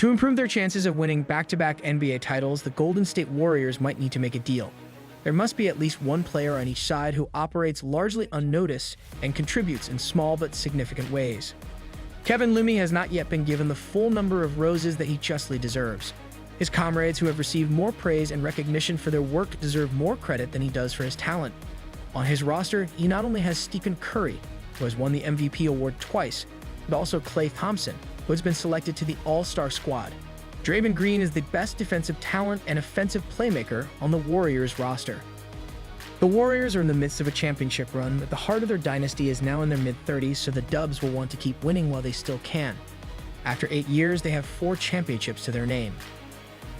To improve their chances of winning back-to-back NBA titles, the Golden State Warriors might need to make a deal. There must be at least one player on each side who operates largely unnoticed and contributes in small but significant ways. Kevin Looney has not yet been given the full number of roses that he justly deserves. His comrades who have received more praise and recognition for their work deserve more credit than he does for his talent. On his roster, he not only has Stephen Curry, who has won the MVP award twice, but also Klay Thompson, who has been selected to the All-Star squad. Draymond Green is the best defensive talent and offensive playmaker on the Warriors roster. The Warriors are in the midst of a championship run, but the heart of their dynasty is now in their mid-30s, so the Dubs will want to keep winning while they still can. After 8 years, they have 4 championships to their name.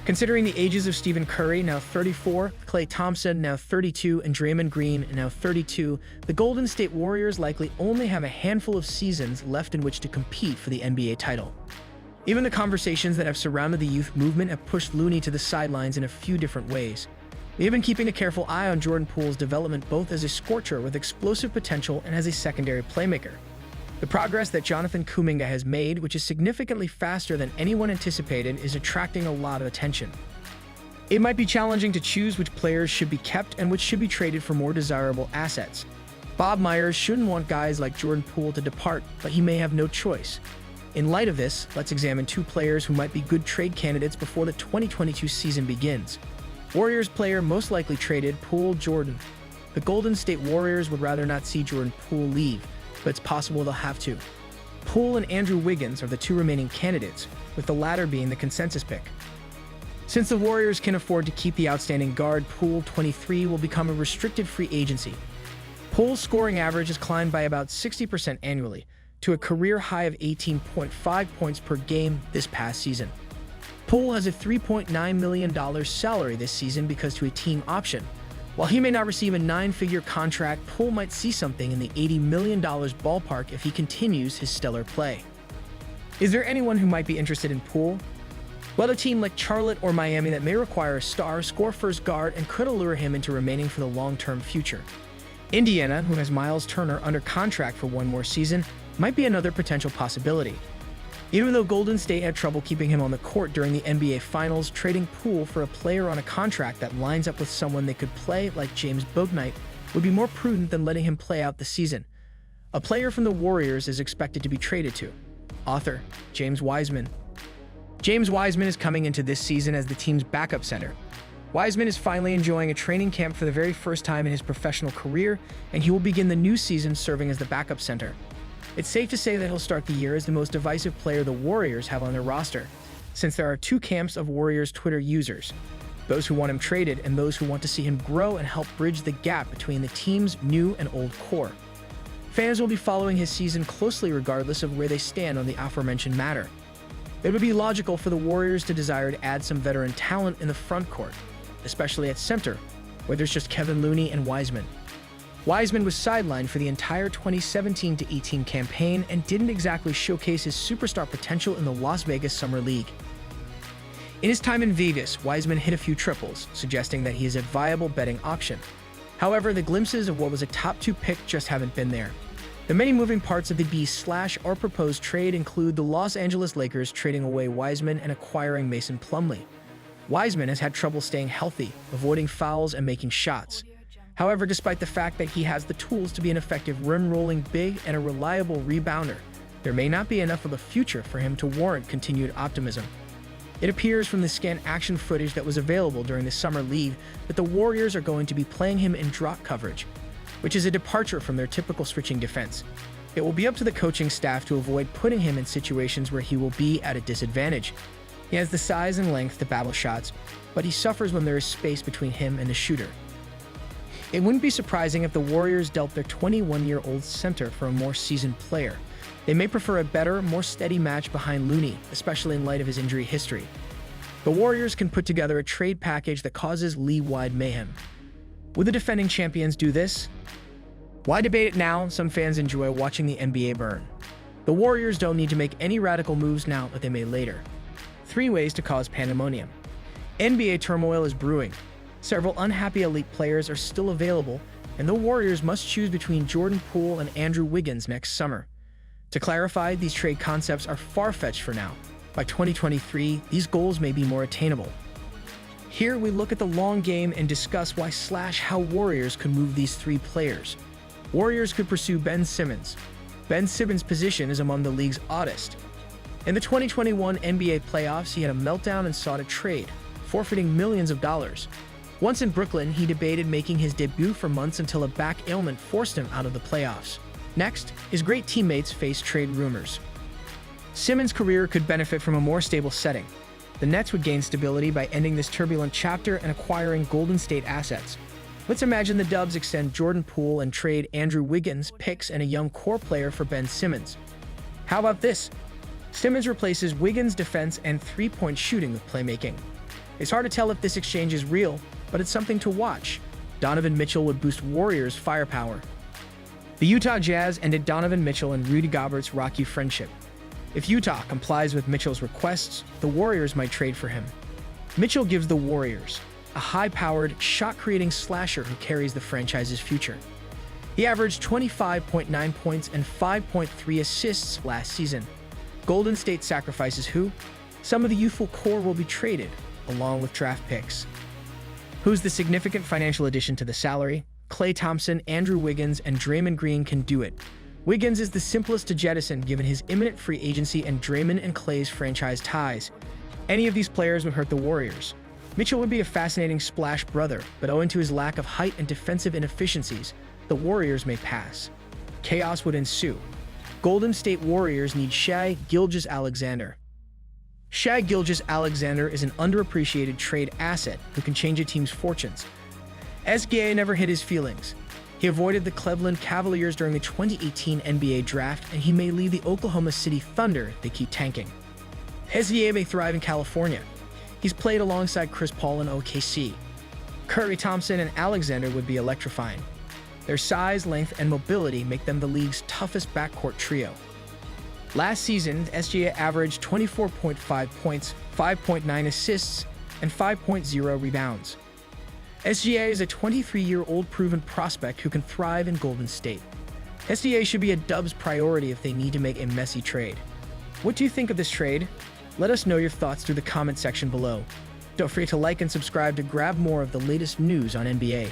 Considering the ages of Stephen Curry, now 34, Klay Thompson, now 32, and Draymond Green, now 32, the Golden State Warriors likely only have a handful of seasons left in which to compete for the NBA title. Even the conversations that have surrounded the youth movement have pushed Looney to the sidelines in a few different ways. We have been keeping a careful eye on Jordan Poole's development both as a scorcher with explosive potential and as a secondary playmaker. The progress that Jonathan Kuminga has made, which is significantly faster than anyone anticipated, is attracting a lot of attention. It might be challenging to choose which players should be kept and which should be traded for more desirable assets. Bob Myers shouldn't want guys like Jordan Poole to depart, but he may have no choice. In light of this, let's examine 2 players who might be good trade candidates before the 2022 season begins. Warriors player most likely traded, Poole Jordan. The Golden State Warriors would rather not see Jordan Poole leave, but it's possible they'll have to. Poole and Andrew Wiggins are the 2 remaining candidates, with the latter being the consensus pick. Since the Warriors can afford to keep the outstanding guard, Poole, 23, will become a restricted free agency. Poole's scoring average has climbed by about 60% annually, to a career high of 18.5 points per game this past season. Poole has a $3.9 million salary this season because to a team option. While he may not receive a 9-figure contract, Poole might see something in the $80 million ballpark if he continues his stellar play. Is there anyone who might be interested in Poole? Well, a team like Charlotte or Miami that may require a star, score-first guard and could allure him into remaining for the long-term future. Indiana, who has Miles Turner under contract for 1 more season, might be another potential possibility. Even though Golden State had trouble keeping him on the court during the NBA Finals, trading Poole for a player on a contract that lines up with someone they could play like James Bouknight would be more prudent than letting him play out the season. A player from the Warriors is expected to be traded to. Author, James Wiseman. James Wiseman is coming into this season as the team's backup center. Wiseman is finally enjoying a training camp for the very first time in his professional career, and he will begin the new season serving as the backup center. It's safe to say that he'll start the year as the most divisive player the Warriors have on their roster, since there are 2 camps of Warriors Twitter users, those who want him traded and those who want to see him grow and help bridge the gap between the team's new and old core. Fans will be following his season closely regardless of where they stand on the aforementioned matter. It would be logical for the Warriors to desire to add some veteran talent in the front court, especially at center, where there's just Kevin Looney and Wiseman. Wiseman was sidelined for the entire 2017-18 campaign and didn't exactly showcase his superstar potential in the Las Vegas Summer League. In his time in Vegas, Wiseman hit a few triples, suggesting that he is a viable betting option. However, the glimpses of what was a top 2 pick just haven't been there. The many moving parts of the B/R proposed trade include the Los Angeles Lakers trading away Wiseman and acquiring Mason Plumlee. Wiseman has had trouble staying healthy, avoiding fouls, and making shots. However, despite the fact that he has the tools to be an effective rim-rolling big and a reliable rebounder, there may not be enough of a future for him to warrant continued optimism. It appears from the scant action footage that was available during the Summer League that the Warriors are going to be playing him in drop coverage, which is a departure from their typical switching defense. It will be up to the coaching staff to avoid putting him in situations where he will be at a disadvantage. He has the size and length to battle shots, but he suffers when there is space between him and the shooter. It wouldn't be surprising if the Warriors dealt their 21-year-old center for a more seasoned player. They may prefer a better, more steady match behind Looney, especially in light of his injury history. The Warriors can put together a trade package that causes league-wide mayhem. Would the defending champions do this? Why debate it now? Some fans enjoy watching the NBA burn. The Warriors don't need to make any radical moves now, but they may later. 3 ways to cause pandemonium. NBA turmoil is brewing. Several unhappy elite players are still available, and the Warriors must choose between Jordan Poole and Andrew Wiggins next summer. To clarify, these trade concepts are far-fetched for now. By 2023, these goals may be more attainable. Here we look at the long game and discuss why/how Warriors could move these three players. Warriors could pursue Ben Simmons. Ben Simmons' position is among the league's oddest. In the 2021 NBA playoffs, he had a meltdown and sought a trade, forfeiting millions of dollars. Once in Brooklyn, he debated making his debut for months until a back ailment forced him out of the playoffs. Next, his great teammates faced trade rumors. Simmons' career could benefit from a more stable setting. The Nets would gain stability by ending this turbulent chapter and acquiring Golden State assets. Let's imagine the Dubs extend Jordan Poole and trade Andrew Wiggins, picks, and a young core player for Ben Simmons. How about this? Simmons replaces Wiggins' defense and three-point shooting with playmaking. It's hard to tell if this exchange is real, but it's something to watch. Donovan Mitchell would boost Warriors' firepower. The Utah Jazz ended Donovan Mitchell and Rudy Gobert's rocky friendship. If Utah complies with Mitchell's requests, the Warriors might trade for him. Mitchell gives the Warriors a high-powered, shot-creating slasher who carries the franchise's future. He averaged 25.9 points and 5.3 assists last season. Golden State sacrifices who? Some of the youthful core will be traded, along with draft picks. Who's the significant financial addition to the salary? Klay Thompson, Andrew Wiggins, and Draymond Green can do it. Wiggins is the simplest to jettison given his imminent free agency and Draymond and Klay's franchise ties. Any of these players would hurt the Warriors. Mitchell would be a fascinating splash brother, but owing to his lack of height and defensive inefficiencies, the Warriors may pass. Chaos would ensue. Golden State Warriors need Shai Gilgeous-Alexander. Shai Gilgeous-Alexander is an underappreciated trade asset who can change a team's fortunes. SGA never hid his feelings. He avoided the Cleveland Cavaliers during the 2018 NBA draft, and he may leave the Oklahoma City Thunder. They keep tanking. SGA may thrive in California. He's played alongside Chris Paul in OKC. Curry, Thompson, and Alexander would be electrifying. Their size, length, and mobility make them the league's toughest backcourt trio. Last season, SGA averaged 24.5 points, 5.9 assists, and 5.0 rebounds. SGA is a 23-year-old proven prospect who can thrive in Golden State. SGA should be a Dubs priority if they need to make a messy trade. What do you think of this trade? Let us know your thoughts through the comment section below. Don't forget to like and subscribe to grab more of the latest news on NBA.